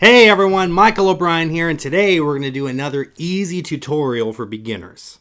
Hey everyone, Michael O'Brien here, and today we're going to do another easy tutorial for beginners.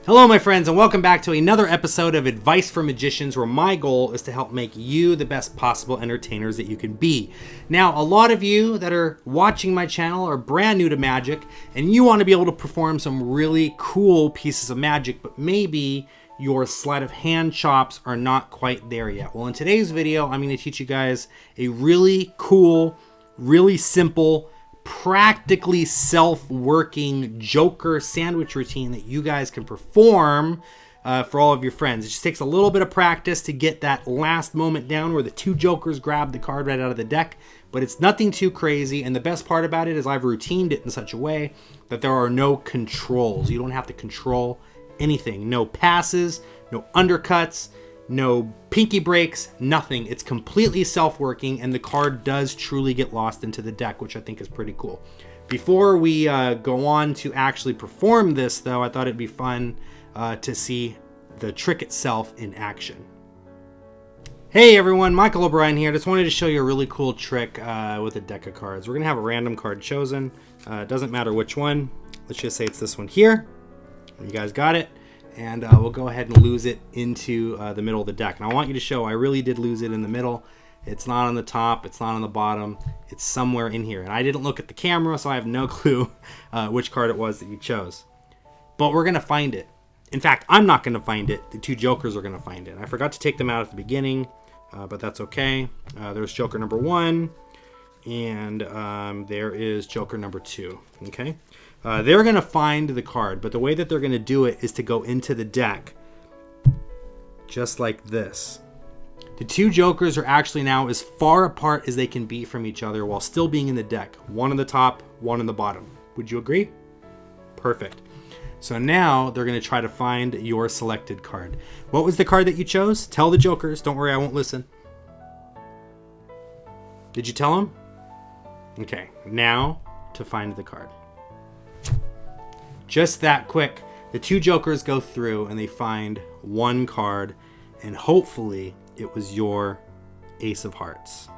Hello my friends, and welcome back to another episode of Advice for Magicians, where my goal is to help make you the best possible entertainers that you can be. Now, a lot of you that are watching my channel are brand new to magic, and you want to be able to perform some really cool pieces of magic, but maybe your sleight of hand chops are not quite there yet. Well, in today's video, I'm going to teach you guys a really cool, really simple, practically self-working Joker sandwich routine that you guys can perform for all of your friends. It just takes a little bit of practice to get that last moment down where the two Jokers grab the card right out of the deck, but it's nothing too crazy. And the best part about it is I've routined it in such a way that there are no controls. You don't have to control anything. No passes, no undercuts, no pinky breaks, nothing. It's completely self-working, and the card does truly get lost into the deck, which I think is pretty cool. Before we go on to actually perform this, though, I thought it'd be fun to see the trick itself in action. Hey everyone, Michael O'Brien here. Just wanted to show you a really cool trick with a deck of cards. We're gonna have a random card chosen. It doesn't matter which one. Let's just say it's this one here. You guys got it, and we'll go ahead and lose it into the middle of the deck. And I want you to show I really did lose it in the middle. It's not on the top, it's not on the bottom, it's somewhere in here. And I didn't look at the camera, so I have no clue which card it was that you chose. But we're gonna find it. In fact, I'm not gonna find it. The two Jokers are gonna find it. I forgot to take them out at the beginning, but that's okay. There's Joker number 1, and there is Joker number 2, okay? They're going to find the card, but the way that they're going to do it is to go into the deck just like this. The two Jokers are actually now as far apart as they can be from each other while still being in the deck. One on the top, one on the bottom. Would you agree? Perfect. So now they're going to try to find your selected card. What was the card that you chose? Tell the Jokers. Don't worry, I won't listen. Did you tell them? Okay, now to find the card. Just that quick. The two Jokers go through and they find one card, and hopefully it was your Ace of Hearts.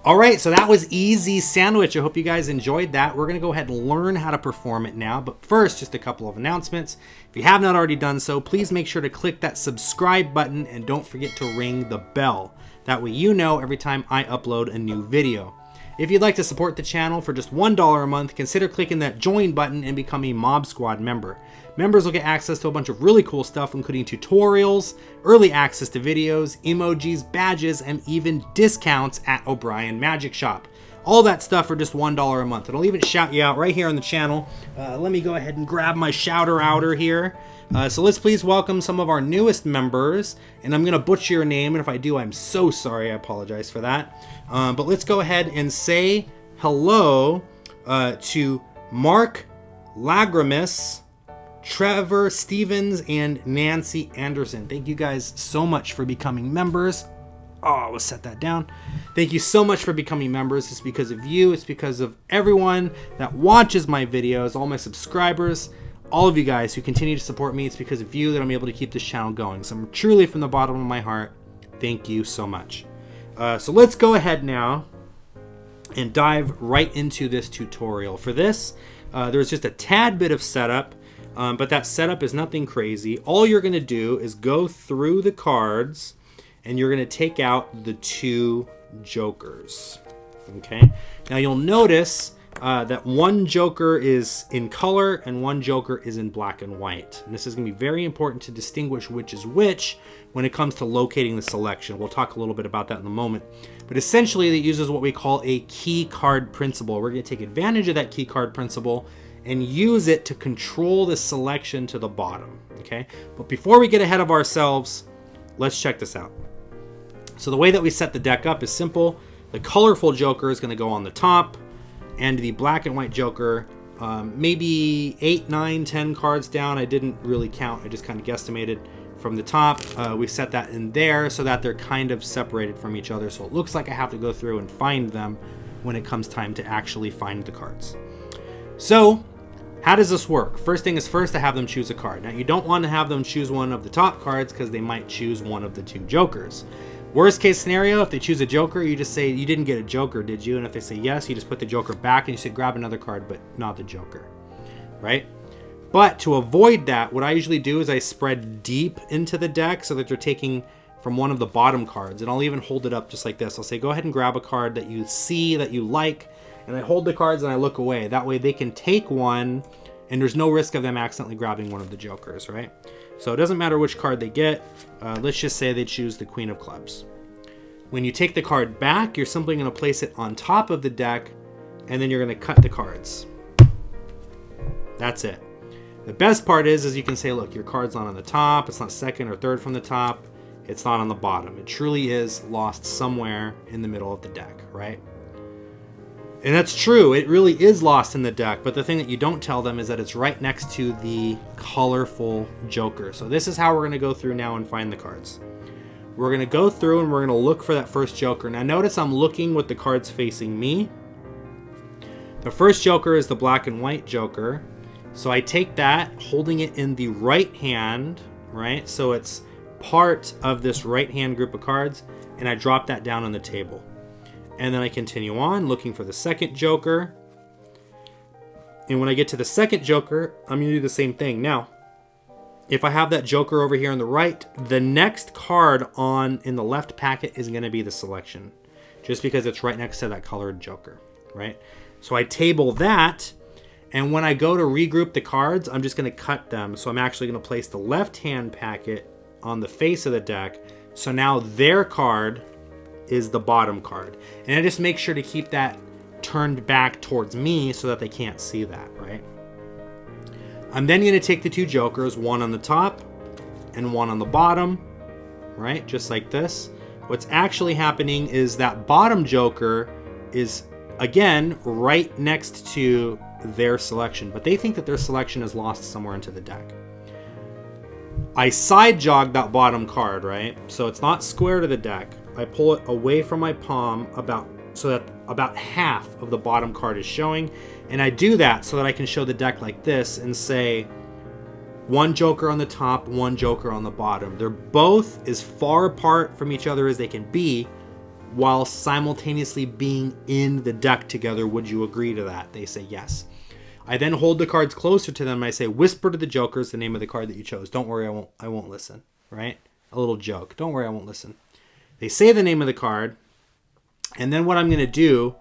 All right, so that was easy sandwich. I hope you guys enjoyed that. We're going to go ahead and learn how to perform it now. But first, just a couple of announcements. If you have not already done so, please make sure to click that subscribe button and don't forget to ring the bell. That way you know every time I upload a new video. If you'd like to support the channel for just $1 a month, consider clicking that join button and become a Mob Squad member. Members will get access to a bunch of really cool stuff, including tutorials, early access to videos, emojis, badges, and even discounts at O'Brien Magic Shop. All that stuff for just $1 a month. And I'll even shout you out right here on the channel. Let me go ahead and grab my shouter outer here. So let's please welcome some of our newest members. And I'm going to butcher your name, and if I do, I'm so sorry. I apologize for that. But let's go ahead and say hello to Mark Lagrimus, Trevor Stevens, and Nancy Anderson. Thank you guys so much for becoming members. Oh, let's set that down. Thank you so much for becoming members. It's because of you. It's because of everyone that watches my videos, all my subscribers, all of you guys who continue to support me. It's because of you that I'm able to keep this channel going. So I'm truly, from the bottom of my heart, thank you so much. So let's go ahead now and dive right into this tutorial. For this, there's just a tad bit of setup, but that setup is nothing crazy. All you're going to do is go through the cards, and you're going to take out the two Jokers. Okay. Now you'll notice that one Joker is in color and one Joker is in black and white. And this is going to be very important to distinguish which is which when it comes to locating the selection. We'll talk a little bit about that in a moment. But essentially, it uses what we call a key card principle. We're going to take advantage of that key card principle and use it to control the selection to the bottom. Okay. But before we get ahead of ourselves, let's check this out. So the way that we set the deck up is simple. The colorful Joker is going to go on the top, and the black and white Joker, maybe 8, 9, 10 cards down. I didn't really count. I just kind of guesstimated from the top. We set that in there so that they're kind of separated from each other. So it looks like I have to go through and find them when it comes time to actually find the cards. So how does this work? First thing is first, I have them choose a card. Now you don't want to have them choose one of the top cards because they might choose one of the two Jokers. Worst case scenario, if they choose a joker, you just say, you didn't get a joker, did you? And if they say yes, you just put the joker back and you say, grab another card, but not the joker, right? But to avoid that, what I usually do is I spread deep into the deck so that they're taking from one of the bottom cards. And I'll even hold it up just like this. I'll say, go ahead and grab a card that you see, that you like, and I hold the cards and I look away. That way they can take one and there's no risk of them accidentally grabbing one of the jokers, right? So it doesn't matter which card they get. Let's just say they choose the Queen of Clubs. When you take the card back, you're simply going to place it on top of the deck, and then you're going to cut the cards. That's it. The best part is you can say, look, your card's not on the top. It's not second or third from the top. It's not on the bottom. It truly is lost somewhere in the middle of the deck, right? And that's true. It really is lost in the deck. But the thing that you don't tell them is that it's right next to the colorful joker. So this is how we're going to go through now and find the cards. We're going to go through and we're going to look for that first joker. Now notice I'm looking with the cards facing me. The first joker is the black and white joker. So I take that, holding it in the right hand, right? So it's part of this right hand group of cards, and I drop that down on the table. And then I continue on looking for the second joker. And when I get to the second joker, I'm going to do the same thing. Now, if I have that joker over here on the right, the next card in the left packet is going to be the selection, just because it's right next to that colored joker, right? So I table that, and when I go to regroup the cards, I'm just going to cut them. So I'm actually going to place the left hand packet on the face of the deck. So now their card is the bottom card. And I just make sure to keep that turned back towards me so that they can't see that, right? I'm then going to take the two jokers, one on the top and one on the bottom, right? Just like this. What's actually happening is that bottom joker is, again, right next to their selection, but they think that their selection is lost somewhere into the deck. I side jog that bottom card, right? So it's not square to the deck. I pull it away from my palm so that about half of the bottom card is showing. And I do that so that I can show the deck like this and say one joker on the top, one joker on the bottom. They're both as far apart from each other as they can be while simultaneously being in the deck together. Would you agree to that? They say yes. I then hold the cards closer to them and I say, whisper to the jokers the name of the card that you chose. Don't worry, I won't listen, right? A little joke. Don't worry, I won't listen. They say the name of the card, and then what I'm going to do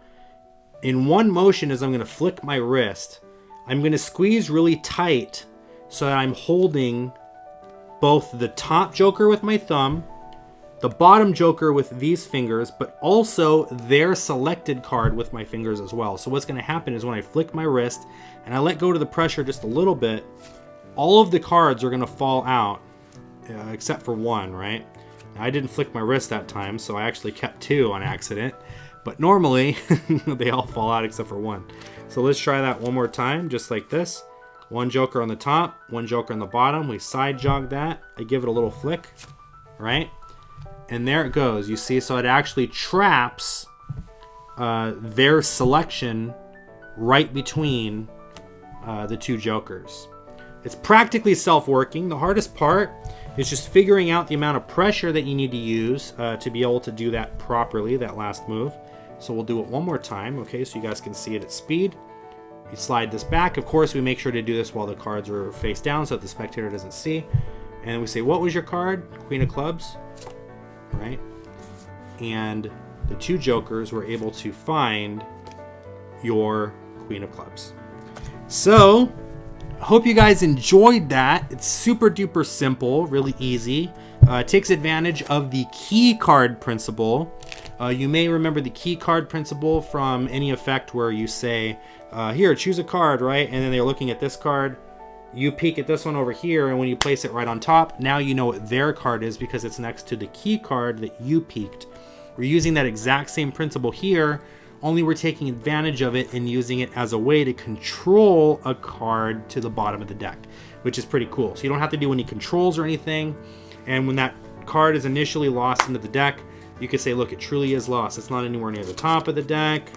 in one motion is I'm going to flick my wrist. I'm going to squeeze really tight so that I'm holding both the top joker with my thumb, the bottom joker with these fingers, but also their selected card with my fingers as well. So what's going to happen is when I flick my wrist and I let go to the pressure just a little bit, all of the cards are going to fall out except for one, right? Now, I didn't flick my wrist that time, so I actually kept two on accident. But normally, they all fall out except for one. So let's try that one more time, just like this. One joker on the top, one joker on the bottom. We side jog that. I give it a little flick, right? And there it goes. You see, so it actually traps their selection right between the two jokers. It's practically self-working. The hardest part is just figuring out the amount of pressure that you need to use to be able to do that properly, that last move. So we'll do it one more time, okay, so you guys can see it at speed. You slide this back. Of course, we make sure to do this while the cards are face down so that the spectator doesn't see. And we say, what was your card? Queen of Clubs, right? And the two jokers were able to find your Queen of Clubs. So, I hope you guys enjoyed that. It's super duper simple, really easy. It takes advantage of the key card principle. You may remember the key card principle from any effect where you say, here, choose a card, right? And then they're looking at this card. You peek at this one over here, and when you place it right on top, now you know what their card is because it's next to the key card that you peeked. We're using that exact same principle here, only we're taking advantage of it and using it as a way to control a card to the bottom of the deck, which is pretty cool. So you don't have to do any controls or anything. And when that card is initially lost into the deck, you can say, look, it truly is lost. It's not anywhere near the top of the deck.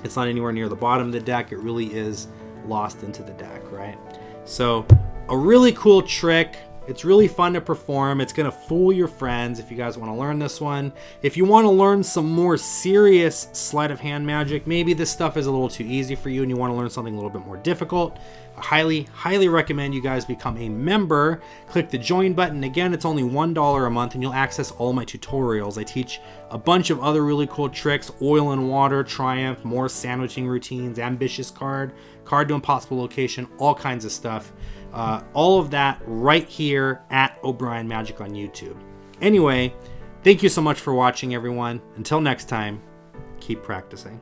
It's not anywhere near the bottom of the deck. It really is lost into the deck, right? So a really cool trick. It's really fun to perform. It's going to fool your friends if you guys want to learn this one. If you want to learn some more serious sleight of hand magic, maybe this stuff is a little too easy for you and you want to learn something a little bit more difficult, I highly recommend you guys become a member. Click the join button. Again, it's only $1 a month and you'll access all my tutorials. I teach a bunch of other really cool tricks: oil and water, triumph, more sandwiching routines, ambitious card to impossible location, all kinds of stuff. All of that right here at O'Brien Magic on YouTube. Anyway, thank you so much for watching, everyone. Until next time, keep practicing.